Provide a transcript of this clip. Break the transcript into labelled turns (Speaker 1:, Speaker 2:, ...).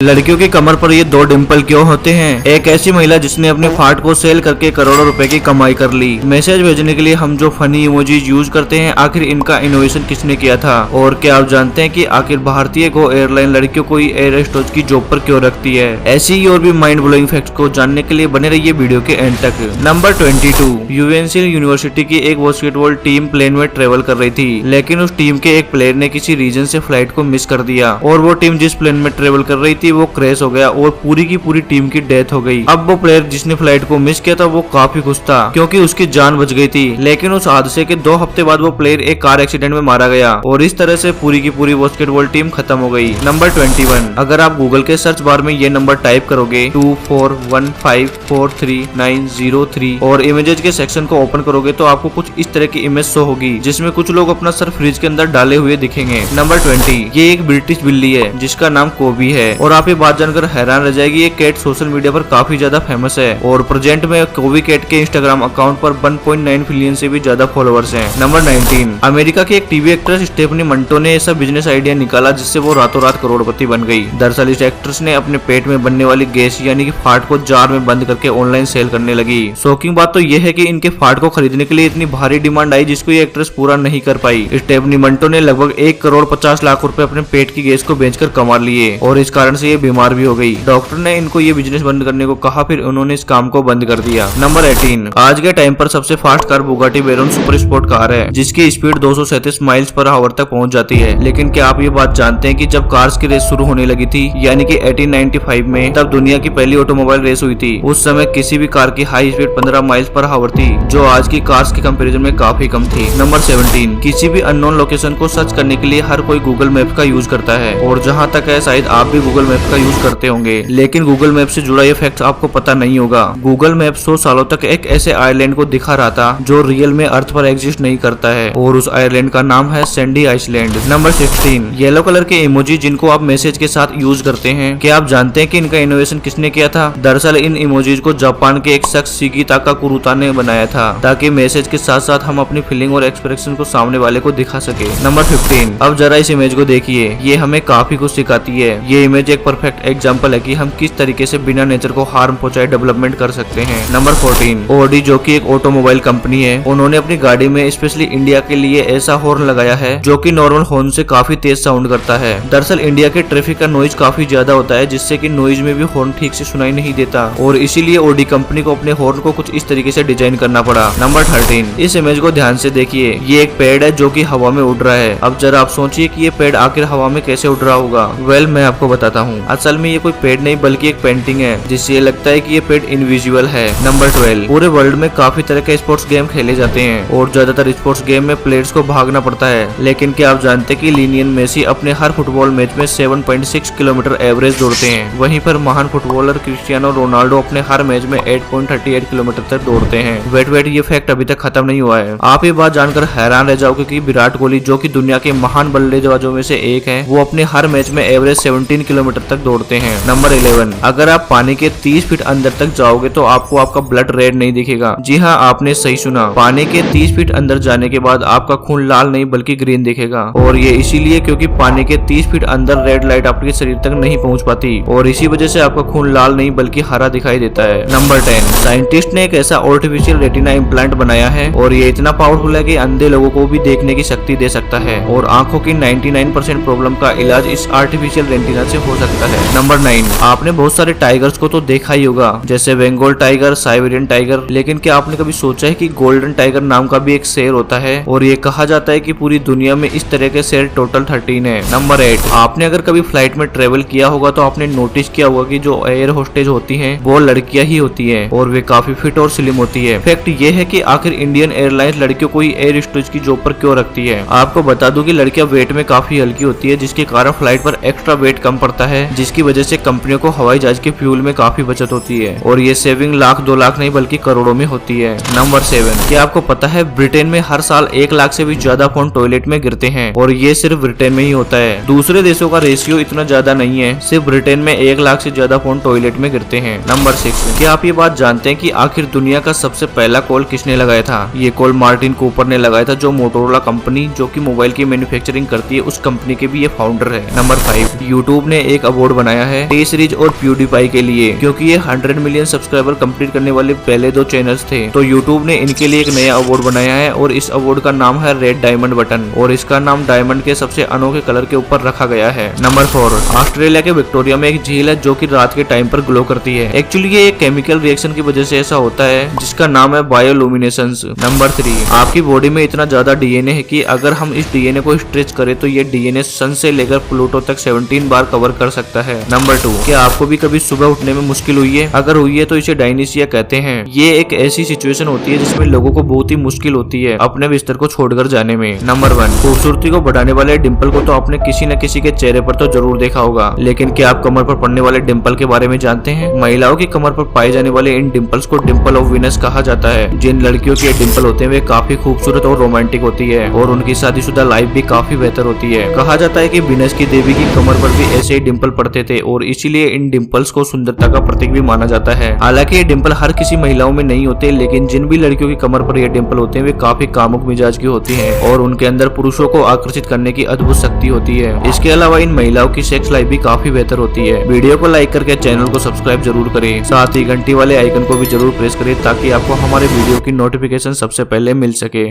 Speaker 1: लड़कियों की कमर पर ये दो डिंपल क्यों होते हैं? एक ऐसी महिला जिसने अपने फाट को सेल करके करोड़ों रुपए की कमाई कर ली। मैसेज भेजने के लिए हम जो फनी इमोजीज यूज करते हैं, आखिर इनका इनोवेशन किसने किया था? और क्या आप जानते हैं कि आखिर भारतीय को एयरलाइन लड़कियों को ही एयर होस्टेस की जॉब पर क्यों रखती है? ऐसी ही और भी माइंड ब्लोइंग फैक्ट्स को जानने के लिए बने रहिए वीडियो के एंड तक। नंबर 22, यूएनसी यूनिवर्सिटी की एक बास्केटबॉल टीम प्लेन में ट्रेवल कर रही थी, लेकिन उस टीम के एक प्लेयर ने किसी रीजन से फ्लाइट को मिस कर दिया और वो टीम जिस प्लेन में ट्रेवल कर रही थी वो क्रैश हो गया और पूरी की पूरी टीम की डेथ हो गई। अब वो प्लेयर जिसने फ्लाइट को मिस किया था वो काफी खुश था क्योंकि उसकी जान बच गई थी, लेकिन उस हादसे के 2 हफ्ते बाद वो प्लेयर एक कार एक्सीडेंट में मारा गया और इस तरह से पूरी की पूरी बास्केटबॉल टीम खत्म हो गई। नंबर 21, अगर आप गूगल के सर्च बार में ये नंबर टाइप करोगे 2415433903 और इमेजेस के सेक्शन को ओपन करोगे तो आपको कुछ इस तरह की इमेज शो होगी जिसमें कुछ लोग अपना सर फ्रिज के अंदर डाले हुए दिखेंगे। नंबर 20, ये एक ब्रिटिश बिल्ली है जिसका नाम कोबी है और आप ये बात जानकर हैरान रह जाएगी, ये कैट सोशल मीडिया पर काफी ज्यादा फेमस है और प्रेजेंट में कोबी कैट के इंस्टाग्राम अकाउंट पर 1.9 मिलियन से भी ज्यादा फॉलोअर्स हैं। नंबर 19, अमेरिका की एक टीवी एक्ट्रेस स्टेफनी मंटो ने ऐसा बिजनेस आइडिया निकाला जिससे वो रातों रात करोड़पति बन गई। दरअसल इस एक्ट्रेस ने अपने पेट में बनने वाली गैस यानी कि फाट को जार में बंद करके ऑनलाइन सेल करने लगी। शॉकिंग बात तो यह है कि इनके फाट को खरीदने के लिए इतनी भारी डिमांड आई जिसको ये एक्ट्रेस पूरा नहीं कर पाई। स्टेफनी मंटो ने लगभग 1,50,00,000 रुपए अपने पेट की गैस को बेचकर कमा लिए और इस कारण से ये बीमार भी हो गई। डॉक्टर ने इनको ये बिजनेस बंद करने को कहा, फिर उन्होंने इस काम को बंद कर दिया। नंबर 18, आज के टाइम पर सबसे fast car Bugatti Veyron super sport car है जिसकी स्पीड 237 माइल्स पर आवर तक पहुंच जाती है। लेकिन क्या आप ये बात जानते हैं कि जब कार्स की रेस शुरू होने लगी थी यानी कि 1895 में, तब दुनिया की पहली ऑटोमोबाइल रेस हुई थी। उस समय किसी भी कार की high speed 15 miles per hour थी जो आज की कार्स के कंपैरिजन में काफी कम थी। नंबर 17, किसी भी अननोन लोकेशन को सर्च करने के लिए हर कोई गूगल मैप का यूज करता है और जहाँ तक है शायद आप भी गूगल मैप का यूज करते होंगे, लेकिन गूगल मैप से जुड़ा ये फैक्ट आपको पता नहीं होगा। गूगल मैप 100 सालों तक एक ऐसे आइलैंड को दिखा रहा था जो रियल में अर्थ पर एग्जिस्ट नहीं करता है और उस आइलैंड का नाम है Sandy Island. Number 16, yellow colour के इमोजी जिनको आप मैसेज के साथ यूज करते हैं, क्या आप जानते हैं कि इनका इनोवेशन किसने किया था? दरअसल इन इमोजीज को जापान के एक शख्स शिगिता काकुरुता ने बनाया था ताकि मैसेज के साथ साथ हम अपनी फीलिंग और एक्सप्रेशन को सामने वाले को दिखा सके। नंबर 15, अब जरा इस इमेज को देखिए, ये हमें काफी कुछ सिखाती है। ये इमेज एक परफेक्ट एग्जाम्पल है कि हम किस तरीके से बिना नेचर को हार्म पहुंचाए डेवलपमेंट कर सकते हैं। नंबर 14, ऑडी जो कि एक ऑटोमोबाइल कंपनी है, उन्होंने अपनी गाड़ी में स्पेशली इंडिया के लिए ऐसा हॉर्न लगाया है जो कि नॉर्मल हॉर्न से काफी तेज साउंड करता है। दरअसल इंडिया के ट्रैफिक का नॉइज काफी ज्यादा होता है जिससे कि नॉइज में भी हॉर्न ठीक से सुनाई नहीं देता और इसीलिए ऑडी कंपनी को अपने हॉर्न को कुछ इस तरीके से डिजाइन करना पड़ा। नंबर 13, इस इमेज को ध्यान से देखिए, ये एक पेड़ है जो कि हवा में उड़ रहा है। अब जरा आप सोचिए कि ये पेड़ आखिर हवा में कैसे उड़ रहा होगा। वेल मैं आपको बताता हूँ, असल में ये कोई पेड़ नहीं बल्कि एक पेंटिंग है जिससे ये लगता है कि ये पेड़ इनविजिबल है। नंबर 12, पूरे वर्ल्ड में काफी तरह के स्पोर्ट्स गेम खेले जाते हैं और ज्यादातर स्पोर्ट्स गेम में प्लेयर्स को भागना पड़ता है, लेकिन क्या आप जानते हैं कि लियोनेल मेसी अपने हर फुटबॉल मैच में 7.6 किलोमीटर एवरेज दौड़ते हैं। वहीं पर महान फुटबॉलर क्रिस्टियानो रोनाल्डो अपने हर मैच में 8.38 किलोमीटर तक दौड़ते हैं। वेट ये फैक्ट अभी तक खत्म नहीं हुआ है। आप ये बात जानकर हैरान रह जाओगे कि विराट कोहली जो कि दुनिया के महान बल्लेबाजों में से एक है, वो अपने हर मैच में एवरेज 17 किलोमीटर तक दौड़ते हैं। नंबर 11, अगर आप पानी के 30 फीट अंदर तक जाओगे तो आपको आपका ब्लड रेड नहीं दिखेगा। जी हाँ, आपने सही सुना, पानी के 30 फीट अंदर जाने के बाद आपका खून लाल नहीं बल्कि ग्रीन दिखेगा और ये इसीलिए क्योंकि पानी के 30 फीट अंदर रेड लाइट आपके शरीर तक नहीं पहुंच पाती और इसी वजह से आपका खून लाल नहीं बल्कि हरा दिखाई देता है। नंबर 10, साइंटिस्ट ने एक ऐसा आर्टिफिशियल रेटिना इम्प्लांट बनाया है और ये इतना पावरफुल है कि अंधे लोगों को भी देखने की शक्ति दे सकता है और आंखों की 99% प्रॉब्लम का इलाज इस आर्टिफिशियल रेटिना से हो सकता है। नंबर 9, आपने बहुत सारे टाइगर्स को तो देखा ही होगा जैसे बंगाल टाइगर, साइबेरियन टाइगर, लेकिन क्या आपने कभी सोचा है कि गोल्डन टाइगर नाम का भी एक शेर होता है और ये कहा जाता है कि पूरी दुनिया में इस तरह के शेर टोटल 13 है। नंबर 8, आपने अगर कभी फ्लाइट में ट्रेवल किया होगा तो आपने नोटिस किया होगा कि जो एयर होस्टेज होती हैं वो लड़कियां ही होती हैं और वे काफी फिट और स्लिम होती है। फैक्ट ये है कि आखिर इंडियन एयरलाइंस लड़कियों को ही एयर होस्टेज की जॉब पर क्यों रखती है? आपको बता दूं कि लड़कियां वेट में काफी हल्की होती है जिसके कारण फ्लाइट पर एक्स्ट्रा वेट कम पड़ता है, जिसकी वजह से कंपनियों को हवाई जहाज के फ्यूल में काफी बचत होती है और ये सेविंग लाख 2 लाख नहीं बल्कि करोड़ों में होती है। नंबर 7, क्या आपको पता है ब्रिटेन में हर साल 1 लाख से भी ज्यादा फोन टॉयलेट में गिरते हैं और ये सिर्फ ब्रिटेन में ही होता है। दूसरे देशों का रेशियो इतना ज्यादा नहीं है, सिर्फ ब्रिटेन में 1 लाख से ज्यादा फोन टॉयलेट में गिरते हैं। नंबर 6, क्या आप ये बात जानते हैं कि आखिर दुनिया का सबसे पहला कॉल किसने लगाया था? ये कॉल मार्टिन कूपर ने लगाया था जो मोटोरोला कंपनी जो कि मोबाइल की मैन्युफैक्चरिंग करती है उस कंपनी के भी ये फाउंडर है। नंबर 5, यूट्यूब ने एक अवार्ड बनाया है टी सीरीज और प्यूडीपाई के लिए, क्योंकि ये 100 मिलियन सब्सक्राइबर कंप्लीट करने वाले पहले 2 चैनल्स थे। तो यूट्यूब ने इनके लिए एक नया अवार्ड बनाया है और इस अवार्ड का नाम है रेड डायमंड बटन, और इसका नाम डायमंड के सबसे अनोखे कलर के ऊपर रखा गया है। नंबर 4, ऑस्ट्रेलिया के विक्टोरिया में एक झील है जो कि रात के टाइम पर ग्लो करती है। एक्चुअली ये एक केमिकल रिएक्शन की वजह से ऐसा होता है जिसका नाम है बायोलुमिनेसेंस। नंबर 3, आपकी बॉडी में इतना ज्यादा डीएनए है कि अगर हम इस डीएनए को स्ट्रेच करें तो ये डीएनए सन से लेकर प्लूटो तक 17 बार कवर कर सकता है। नंबर 2, क्या आपको भी कभी सुबह उठने में मुश्किल हुई है? अगर हुई है तो इसे डायनीसिया कहते हैं। ये एक ऐसी सिचुएशन होती है जिसमें लोगों को बहुत ही मुश्किल होती है अपने बिस्तर को छोड़कर जाने में। नंबर 1, खूबसूरती को बढ़ाने वाले डिंपल को तो आपने किसी न किसी के चेहरे पर तो जरूर देखा होगा, लेकिन क्या आप कमर पर पड़ने वाले डिंपल के बारे में जानते हैं? महिलाओं की कमर पर पाए जाने वाले इन डिंपल्स को डिंपल ऑफ वीनस कहा जाता है। जिन लड़कियों के डिंपल होते हैं वे काफी खूबसूरत और रोमांटिक होती है और उनकी शादीशुदा लाइफ भी काफी बेहतर होती है। कहा जाता है कि वीनस की देवी की कमर पर भी ऐसे ही डिंपल पड़ते थे और इसीलिए इन डिंपल्स को सुंदरता का प्रतीक भी माना जाता है। हालांकि ये डिंपल हर किसी महिलाओं में नहीं होते, लेकिन जिन भी लड़कियों की कमर पर ये डिंपल होते हैं वे काफी कामुक मिजाज की होती हैं और उनके अंदर पुरुषों को आकर्षित करने की अद्भुत शक्ति होती है। इसके अलावा इन महिलाओं की सेक्स लाइफ भी काफी बेहतर होती है। वीडियो को लाइक करके चैनल को सब्सक्राइब जरूर करें, साथ ही घंटी वाले आइकन को भी जरूर प्रेस करें ताकि आपको हमारे वीडियो की नोटिफिकेशन सबसे पहले मिल सके।